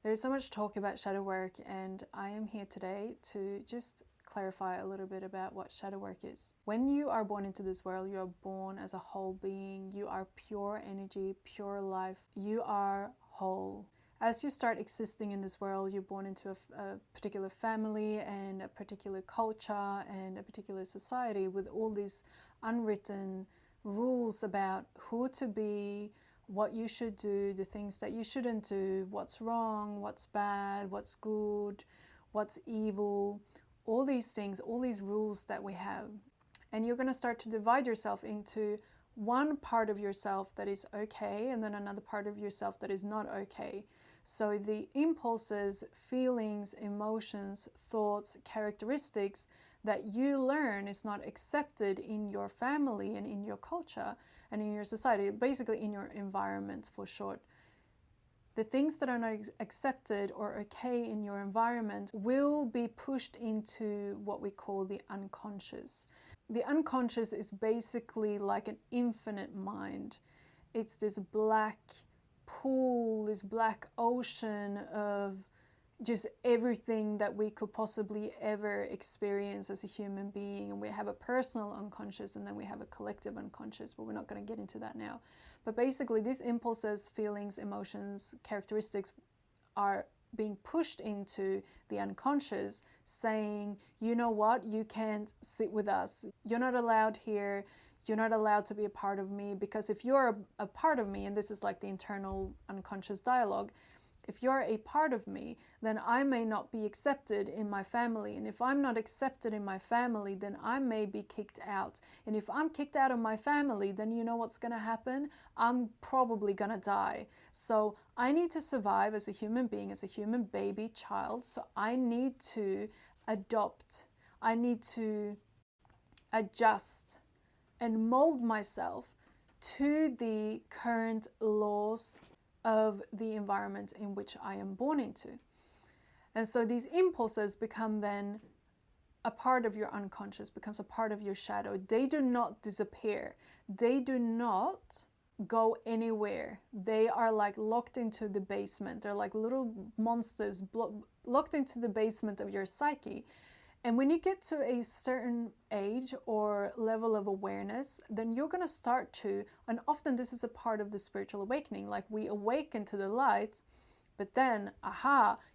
There's so much talk about shadow work, and I am here today to just clarify a little bit about what shadow work is. When you are born into this world, you are born as a whole being. You are pure energy, pure life. You are whole. As you start existing in this world, you're born into a particular family and a particular culture and a particular society with all these unwritten rules about who to be, what you should do, the things that you shouldn't do, what's wrong, what's bad, what's good, what's evil, all these things, all these rules that we have. And you're going to start to divide yourself into one part of yourself that is okay and then another part of yourself that is not okay. So the impulses, feelings, emotions, thoughts, characteristics that you learn is not accepted in your family and in your culture and in your society, basically in your environment for short. The things that are not accepted or okay in your environment will be pushed into what we call the unconscious. The unconscious is basically like an infinite mind. It's this black pool, this black ocean of just everything that we could possibly ever experience as a human being. And we have a personal unconscious and then we have a collective unconscious, but we're not going to get into that now. But basically these impulses, feelings, emotions, characteristics are being pushed into the unconscious, saying, you know what, you can't sit with us. You're not allowed here. You're not allowed to be a part of me, because if you're a part of me, and this is like the internal unconscious dialogue, if you're a part of me, then I may not be accepted in my family. And if I'm not accepted in my family, then I may be kicked out. And if I'm kicked out of my family, then you know what's going to happen? I'm probably going to die. So I need to survive as a human being, as a human baby child. So I need to adopt. I need to adjust and mold myself to the current laws of the environment in which I am born into. And so these impulses become then a part of your unconscious, becomes a part of your shadow. They do not disappear. They do not go anywhere. They are like locked into the basement. They're like little monsters locked into the basement of your psyche. And when you get to a certain age or level of awareness, then you're going to start to, and often this is a part of the spiritual awakening, like we awaken to the light, but then,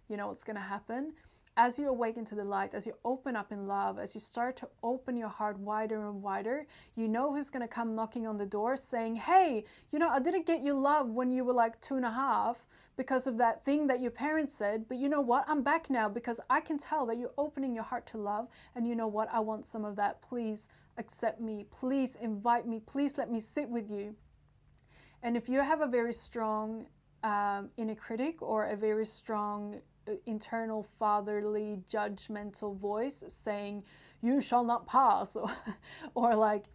you know what's going to happen? As you awaken to the light, as you open up in love, as you start to open your heart wider and wider, you know who's going to come knocking on the door saying, hey, you know, I didn't get you love when you were like 2.5 because of that thing that your parents said, but you know what? I'm back now because I can tell that you're opening your heart to love, and you know what? I want some of that. Please accept me. Please invite me. Please let me sit with you. And if you have a very strong inner critic or a very strong internal fatherly judgmental voice saying you shall not pass, or like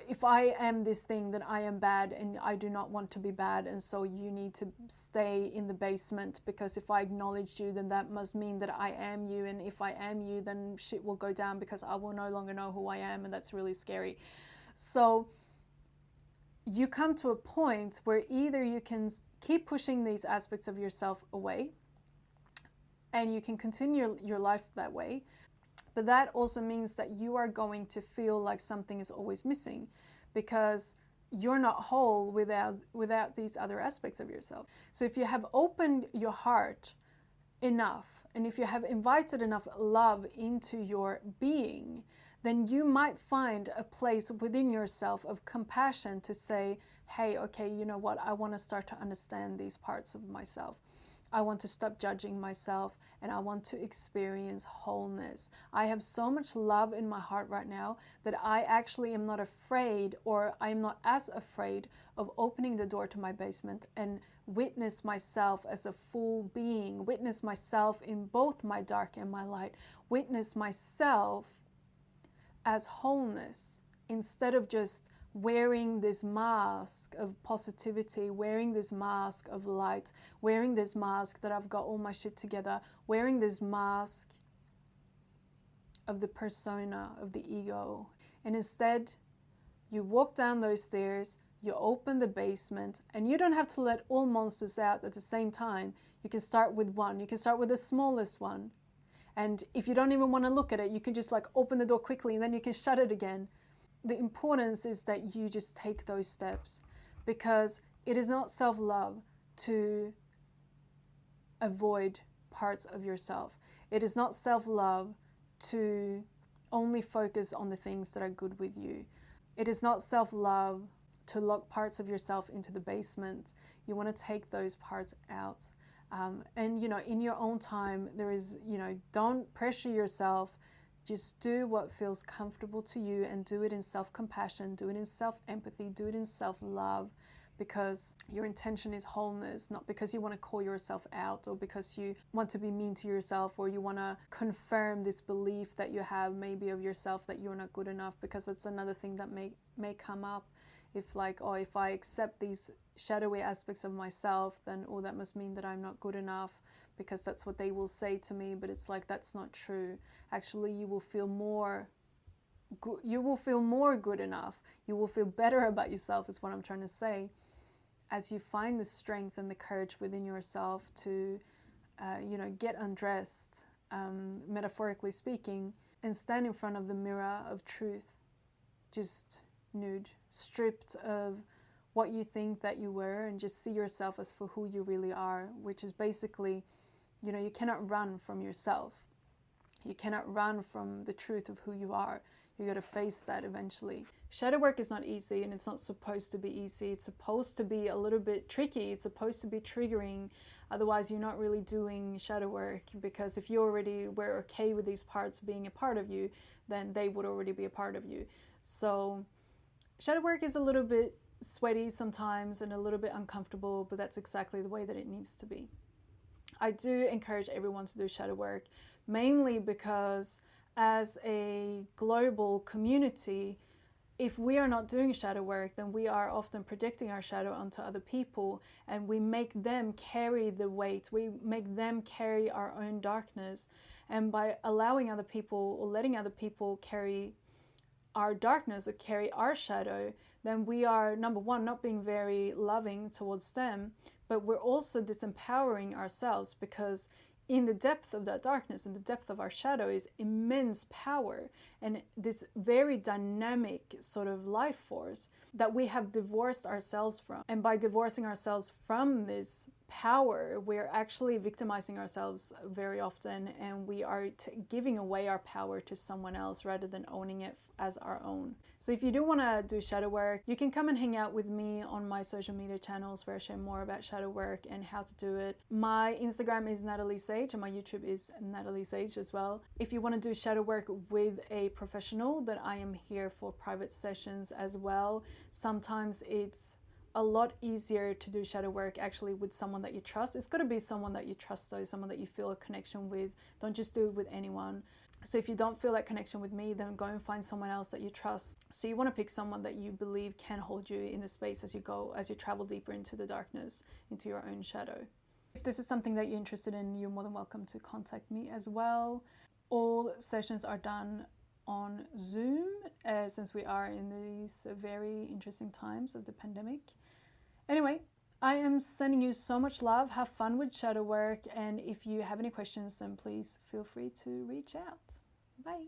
if I am this thing, then I am bad and I do not want to be bad, and so you need to stay in the basement, because if I acknowledge you, then that must mean that I am you, and if I am you, then shit will go down because I will no longer know who I am, and that's really scary. So you come to a point where either you can keep pushing these aspects of yourself away and you can continue your life that way, but that also means that you are going to feel like something is always missing, because you're not whole without these other aspects of yourself. So if you have opened your heart enough, and if you have invited enough love into your being, then you might find a place within yourself of compassion to say, hey, okay, you know what? I want to start to understand these parts of myself. I want to stop judging myself, and I want to experience wholeness. I have so much love in my heart right now that I actually am not afraid, or I'm not as afraid of opening the door to my basement and witness myself as a full being, witness myself in both my dark and my light, witness myself as wholeness, instead of just wearing this mask of positivity, wearing this mask of light, wearing this mask that I've got all my shit together, wearing this mask of the persona, of the ego. And instead, you walk down those stairs, you open the basement, and you don't have to let all monsters out at the same time. You can start with one. You can start with the smallest one. And if you don't even want to look at it, you can just like open the door quickly and then you can shut it again. The importance is that you just take those steps, because it is not self-love to avoid parts of yourself. It is not self-love to only focus on the things that are good with you. It is not self-love to lock parts of yourself into the basement. You want to take those parts out. And, in your own time, there is, don't pressure yourself. Just do what feels comfortable to you, and do it in self-compassion, do it in self-empathy, do it in self-love, because your intention is wholeness, not because you want to call yourself out, or because you want to be mean to yourself, or you want to confirm this belief that you have maybe of yourself that you're not good enough, because that's another thing that may come up. If if I accept these shadowy aspects of myself, then that must mean that I'm not good enough, because that's what they will say to me. But it's like, that's not true. Actually, you will feel more good enough. You will feel better about yourself, is what I'm trying to say, as you find the strength and the courage within yourself to get undressed, metaphorically speaking, and stand in front of the mirror of truth, just nude, stripped of what you think that you were, and just see yourself as for who you really are, which is basically, you cannot run from yourself. You cannot run from the truth of who you are. You got to face that eventually. Shadow work is not easy, and it's not supposed to be easy. It's supposed to be a little bit tricky. It's supposed to be triggering. Otherwise, you're not really doing shadow work, because if you already were okay with these parts being a part of you, then they would already be a part of you. So shadow work is a little bit sweaty sometimes and a little bit uncomfortable, but that's exactly the way that it needs to be. I do encourage everyone to do shadow work, mainly because as a global community, if we are not doing shadow work, then we are often projecting our shadow onto other people, and we make them carry the weight. We make them carry our own darkness. And by allowing other people, or letting other people carry our darkness or carry our shadow, then we are, number one, not being very loving towards them, but we're also disempowering ourselves, because in the depth of that darkness, in the depth of our shadow, is immense power and this very dynamic sort of life force that we have divorced ourselves from. And by divorcing ourselves from this power, we're actually victimizing ourselves very often, and we are giving away our power to someone else rather than owning it as our own. So if you do want to do shadow work, you can come and hang out with me on my social media channels, where I share more about shadow work and how to do it. My Instagram is Nathalie Sage, and my YouTube is Nathalie Sage as well. If you want to do shadow work with a professional, then I am here for private sessions as well. Sometimes it's a lot easier to do shadow work actually with someone that you trust. It's got to be someone that you trust though, someone that you feel a connection with. Don't just do it with anyone. So if you don't feel that connection with me, then go and find someone else that you trust. So you want to pick someone that you believe can hold you in the space as you travel deeper into the darkness, into your own shadow. If this is something that you're interested in, you're more than welcome to contact me as well. All sessions are done on Zoom, since we are in these very interesting times of the pandemic. Anyway, I am sending you so much love. Have fun with shadow work, and if you have any questions, then please feel free to reach out. Bye.